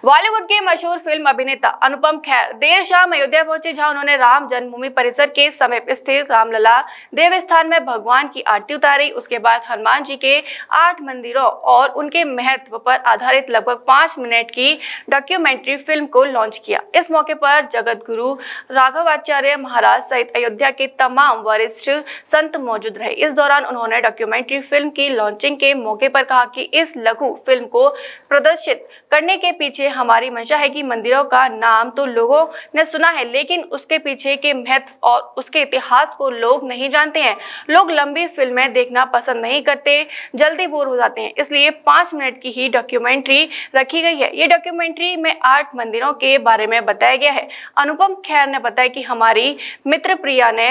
बॉलीवुड के मशहूर फिल्म अभिनेता अनुपम खेर देर शाम अयोध्या पहुंचे, जहां उन्होंने राम जन्मभूमि परिसर के समीप स्थित रामलला देवस्थान में भगवान की आरती उतारी। उसके बाद हनुमान जी के 8 मंदिरों और उनके महत्व पर आधारित लगभग 5 मिनट की डॉक्यूमेंट्री फिल्म को लॉन्च किया। इस मौके पर जगत गुरु राघवाचार्य महाराज सहित अयोध्या के तमाम वरिष्ठ संत मौजूद रहे। इस दौरान उन्होंने डॉक्यूमेंट्री फिल्म की लॉन्चिंग के मौके पर कहा कि इस लघु फिल्म को प्रदर्शित करने के पीछे हमारी मंशा है कि मंदिरों का नाम तो लोगों ने सुना है, लेकिन उसके पीछे के महत्व और उसके इतिहास को लोग नहीं जानते हैं। लोग लंबी फिल्में देखना पसंद नहीं करते, जल्दी बोर हो जाते हैं, इसलिए 5 मिनट की ही डॉक्यूमेंट्री रखी गई है। ये डॉक्यूमेंट्री में 8 मंदिरों के बारे में बताया गया है। अनुपम खेर ने बताया कि हमारी मित्र प्रिया ने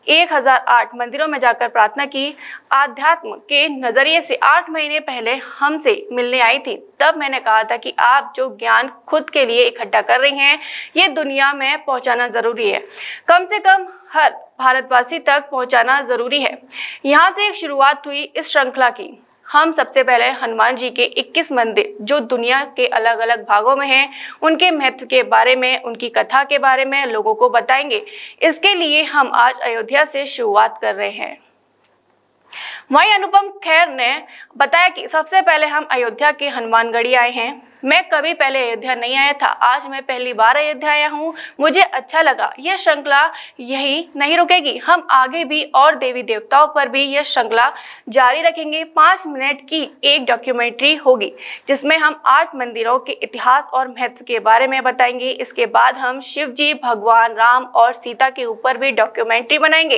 1008 मंदिरों में जाकर प्रार्थना की। आध्यात्म के नजरिए से 8 महीने पहले हमसे मिलने आई थी। तब मैंने कहा था कि आप जो ज्ञान खुद के लिए इकट्ठा कर रही हैं, ये दुनिया में पहुंचाना जरूरी है, कम से कम हर भारतवासी तक पहुंचाना जरूरी है। यहाँ से एक शुरुआत हुई इस श्रृंखला की। हम सबसे पहले हनुमान जी के 21 मंदिर जो दुनिया के अलग अलग भागों में हैं, उनके महत्व के बारे में, उनकी कथा के बारे में लोगों को बताएंगे। इसके लिए हम आज अयोध्या से शुरुआत कर रहे हैं। वहीं अनुपम खेर ने बताया कि सबसे पहले हम अयोध्या के हनुमानगढ़ी आए हैं। मैं कभी पहले अयोध्या नहीं आया था, आज मैं पहली बार अयोध्या आया हूँ, मुझे अच्छा लगा। यह श्रृंखला यही नहीं रुकेगी, हम आगे भी और देवी देवताओं पर भी यह श्रृंखला जारी रखेंगे। 5 मिनट की एक डॉक्यूमेंट्री होगी जिसमें हम 8 मंदिरों के इतिहास और महत्व के बारे में बताएंगे। इसके बाद हम शिव जी, भगवान राम और सीता के ऊपर भी डॉक्यूमेंट्री बनाएंगे।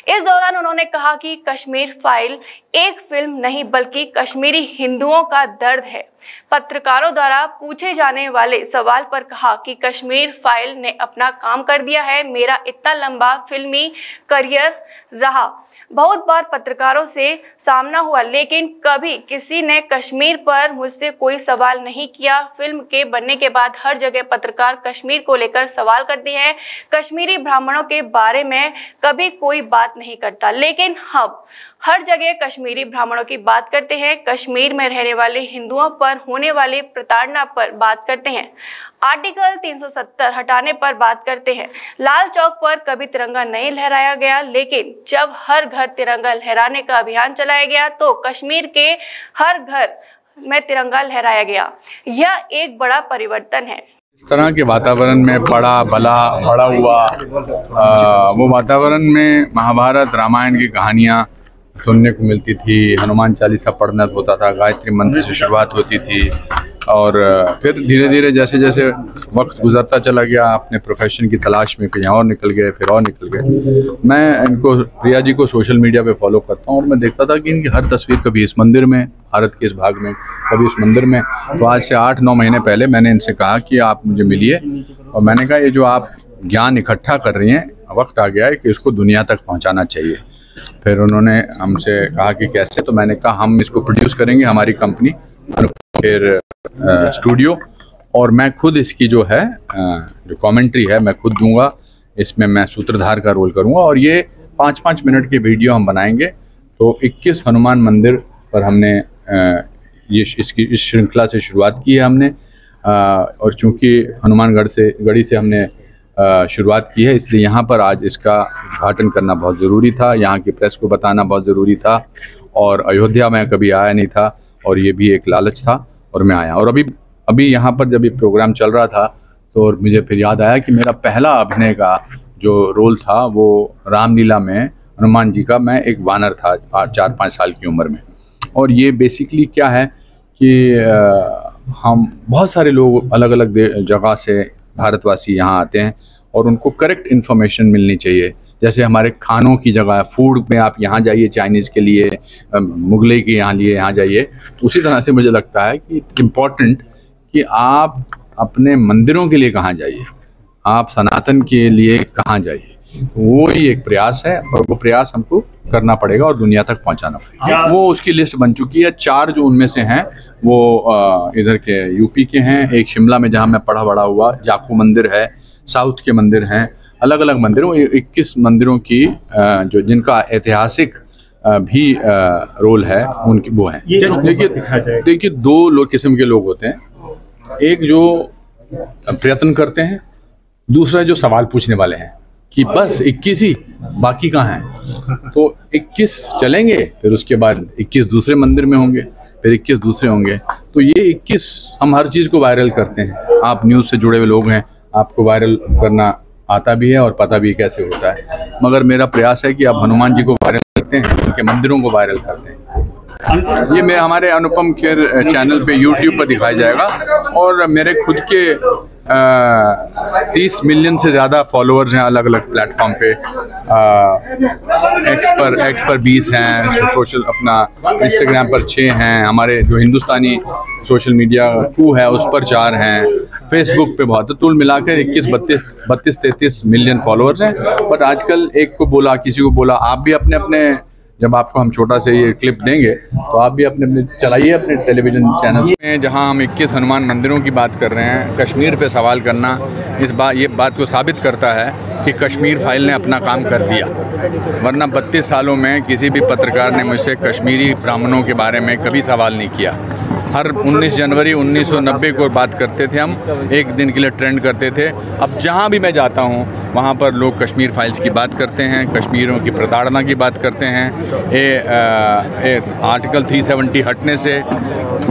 इस दौरान उन्होंने कहा कि कश्मीर फाइल एक फिल्म नहीं बल्कि कश्मीरी हिंदुओं का दर्द है। पत्रकारों द्वारा पूछे जाने वाले सवाल पर कहा कि कश्मीर फाइल ने अपना काम कर दिया है। मेरा इतना लंबा फिल्मी करियर रहा, बहुत बार पत्रकारों से सामना हुआ, लेकिन कभी किसी ने कश्मीर पर मुझसे कोई सवाल नहीं किया। फिल्म के बनने के बाद हर जगह पत्रकार कश्मीर को लेकर सवाल करते हैं। कश्मीरी ब्राह्मणों के बारे में कभी कोई बात नहीं करता, लेकिन हम हर जगह कश्मीरी ब्राह्मणों की बात करते हैं। कश्मीर में रहने वाले हिंदुओं पर होने वाली प्रताड़ना पर बात करते हैं। आर्टिकल 370 हटाने पर बात करते हैं। लाल चौक पर कभी तिरंगा नहीं लहराया गया, लेकिन जब हर घर तिरंगा लहराने का अभियान चलाया गया तो कश्मीर के हर घर में तिरंगा लहराया गया। यह एक बड़ा परिवर्तन है। इस तरह के वातावरण में बड़ा हुआ वो वातावरण में महाभारत रामायण की कहानियाँ सुनने को मिलती थी। हनुमान चालीसा पढ़ना होता था, गायत्री मंत्र से शुरुआत होती थी और फिर धीरे धीरे जैसे जैसे वक्त गुजरता चला गया, अपने प्रोफेशन की तलाश में कहीं और निकल गए, फिर और निकल गए। मैं इनको, प्रिया जी को सोशल मीडिया पे फॉलो करता हूँ और मैं देखता था कि इनकी हर तस्वीर कभी इस मंदिर में, भारत के इस भाग में, कभी इस मंदिर में। तो आज से 8-9 महीने पहले मैंने इनसे कहा कि आप मुझे मिलिए और मैंने कहा ये जो आप ज्ञान इकट्ठा कर रही हैं, वक्त आ गया है कि इसको दुनिया तक पहुँचाना चाहिए। फिर उन्होंने हमसे कहा कि कैसे, तो मैंने कहा हम इसको प्रोड्यूस करेंगे, हमारी कंपनी फिर स्टूडियो, और मैं खुद इसकी जो है जो कमेंट्री है मैं खुद दूंगा। इसमें मैं सूत्रधार का रोल करूंगा और ये 5-5 मिनट के वीडियो हम बनाएंगे। तो 21 हनुमान मंदिर पर हमने इस श्रृंखला से शुरुआत की है हमने, और चूंकि गढ़ी से हमने शुरुआत की है, इसलिए यहाँ पर आज इसका उद्घाटन करना बहुत ज़रूरी था, यहाँ की प्रेस को बताना बहुत ज़रूरी था। और अयोध्या में कभी आया नहीं था और ये भी एक लालच था और मैं आया। और अभी यहाँ पर जब ये प्रोग्राम चल रहा था तो मुझे फिर याद आया कि मेरा पहला अभिनय का जो रोल था वो रामलीला में हनुमान जी का, मैं एक वानर था 4-5 साल की उम्र में। और ये बेसिकली क्या है कि हम बहुत सारे लोग अलग अलग जगह से भारतवासी यहाँ आते हैं और उनको करेक्ट इन्फॉर्मेशन मिलनी चाहिए। जैसे हमारे खानों की जगह है, फूड में आप यहाँ जाइए चाइनीज़ के लिए, मुगलई के यहाँ जाइए। उसी तरह से मुझे लगता है कि इट्स इम्पॉर्टेंट कि आप अपने मंदिरों के लिए कहाँ जाइए, आप सनातन के लिए कहाँ जाइए। वो ही एक प्रयास है और वो प्रयास हमको करना पड़ेगा और दुनिया तक पहुंचाना पड़ेगा। वो उसकी लिस्ट बन चुकी है। 4 जो उनमें से हैं वो इधर के यूपी के हैं, एक शिमला में जहां मैं पढ़ा बड़ा हुआ जाखू मंदिर है, साउथ के मंदिर हैं, अलग अलग मंदिर। 21 मंदिरों की जो जिनका ऐतिहासिक भी रोल है उनकी वो है। देखिए 2 किस्म के लोग होते हैं। एक जो प्रयत्न करते हैं, दूसरा जो सवाल पूछने वाले हैं कि बस 21 ही, बाकी कहाँ हैं। तो 21 चलेंगे, फिर उसके बाद 21 दूसरे मंदिर में होंगे, फिर 21 दूसरे होंगे। तो ये 21 हम हर चीज़ को वायरल करते हैं। आप न्यूज़ से जुड़े हुए लोग हैं, आपको वायरल करना आता भी है और पता भी कैसे होता है। मगर मेरा प्रयास है कि आप हनुमान जी को वायरल करते हैं, उनके मंदिरों को वायरल करते हैं। ये मैं हमारे अनुपम खेर चैनल पे यूट्यूब पर दिखाया जाएगा और मेरे खुद के 30 मिलियन से ज़्यादा फॉलोअर्स हैं अलग अलग प्लेटफॉर्म पे। एक्स पर 20 हैं, सोशल अपना इंस्टाग्राम पर 6 हैं, हमारे जो हिंदुस्तानी सोशल मीडिया 2 है उस पर 4 हैं, फेसबुक पे बहुत, तो कुल मिलाकर 32-33 मिलियन फॉलोअर्स हैं। बट आजकल एक को बोला, किसी को बोला, आप भी अपने अपने, जब आपको हम छोटा से ये क्लिप देंगे तो आप भी अपने अपने चलाइए अपने टेलीविजन चैनल में। जहां हम 21 हनुमान मंदिरों की बात कर रहे हैं, कश्मीर पे सवाल करना ये बात को साबित करता है कि कश्मीर फाइल ने अपना काम कर दिया। वरना 32 सालों में किसी भी पत्रकार ने मुझसे कश्मीरी ब्राह्मणों के बारे में कभी सवाल नहीं किया। हर 19 जनवरी 1990 को बात करते थे हम, एक दिन के लिए ट्रेंड करते थे। अब जहाँ भी मैं जाता हूँ वहाँ पर लोग कश्मीर फाइल्स की बात करते हैं, कश्मीरियों की प्रताड़ना की बात करते हैं। आर्टिकल 370 हटने से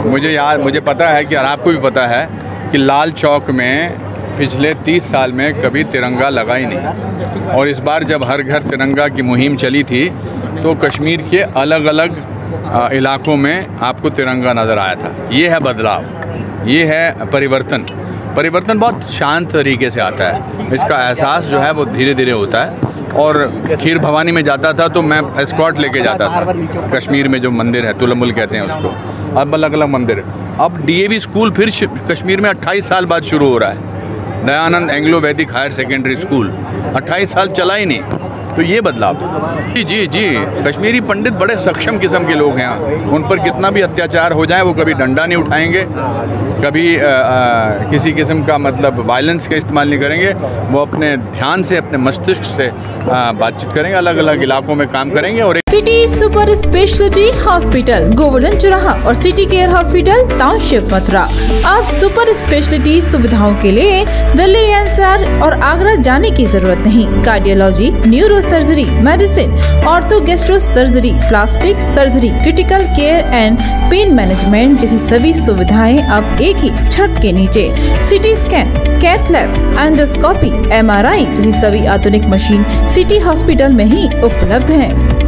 मुझे पता है कि, और आपको भी पता है कि लाल चौक में पिछले 30 साल में कभी तिरंगा लगा ही नहीं। और इस बार जब हर घर तिरंगा की मुहिम चली थी तो कश्मीर के अलग अलग इलाकों में आपको तिरंगा नज़र आया था। ये है बदलाव, ये है परिवर्तन। परिवर्तन बहुत शांत तरीके से आता है, इसका एहसास जो है वो धीरे धीरे होता है। और खीर भवानी में जाता था तो मैं एस्कॉर्ट लेके जाता था। कश्मीर में जो मंदिर है, तुलमुल कहते हैं उसको, अब अलग अलग मंदिर। अब DAV स्कूल फिर कश्मीर में 28 साल बाद शुरू हो रहा है। दयानंद एंग्लो वैदिक हायर सेकेंडरी स्कूल 28 साल चला ही नहीं। तो ये बदलाव। जी कश्मीरी पंडित बड़े सक्षम किस्म के लोग हैं। उन पर कितना भी अत्याचार हो जाए वो कभी डंडा नहीं उठाएंगे, कभी किसी किस्म का मतलब वायलेंस का इस्तेमाल नहीं करेंगे। वो अपने ध्यान से, अपने मस्तिष्क से बातचीत करेंगे, अलग अलग इलाकों में काम करेंगे। और city super speciality hospital, Govardhan चौराहा और city care hospital, township, Mathura. अब सुपर स्पेशलिटी सुविधाओं के लिए दिल्ली NCR और आगरा जाने की जरूरत नहीं। Cardiology, neuro surgery, medicine, ortho gastro surgery, plastic surgery, critical care and pain management जैसी सभी सुविधाएं अब एक ही छत के नीचे। CT scan, cath lab, endoscopy, MRI जैसी सभी आधुनिक मशीन सिटी हॉस्पिटल में ही उपलब्ध हैं।